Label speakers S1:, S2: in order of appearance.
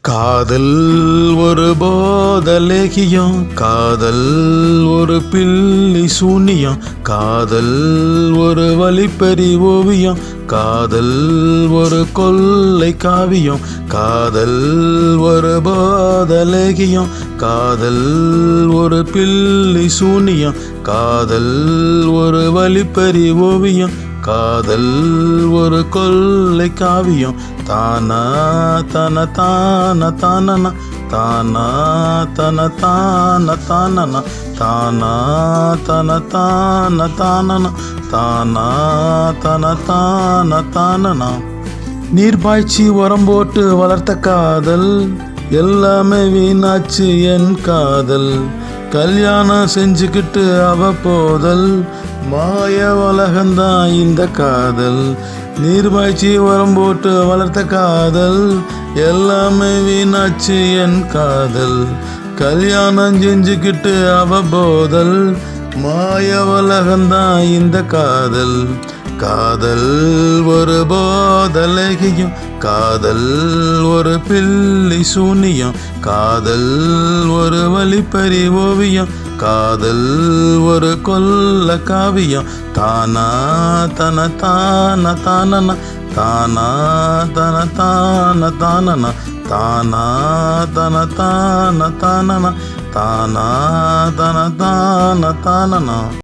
S1: காதல் ஒரு போதலேகியம், காதல் ஒரு பில்லி சூனியம், காதல் ஒரு வழிப்பறி ஓவியம், காதல் ஒரு கொள்ளை காவியம், காதல் ஒரு போதலேகியம், காதல் ஒரு பில்லி சூனியம், காதல் ஒரு வழிப்பறி ஓவியம், காதல் ஒரு கொள்ளை காவியம். தானா தன தான தானன, தானா தன தான தானன, தானா தன தான தானன, தானா தன தான தானனா. நீர் பாய்ச்சி உரம் போட்டு வளர்த்த காதல் எல்லாமே வீணாச்சு என் காதல். கல்யாணம் செஞ்சுக்கிட்டு அவ போதல், மாய உலகந்தான் இந்த காதல். நீர் பாய்ச்சி உரம் போட்டு வளர்த்த காதல் எல்லாமே வீணாச்சு என் காதல். கல்யாணம் செஞ்சுக்கிட்டு அவ போதல், மாய உலகந்தான் இந்த காதல். காதல் ஒரு போதலேகியம், காதல் ஒரு பில்லி சூனியம், காதல் ஒரு வழிப்பறி ஓவியம், காதல் ஒரு கொல்ல காவியம். தானா தன தான தானன, தானா தன தான தானன, தானா தன தான தானன, தானா தன தான தானனா.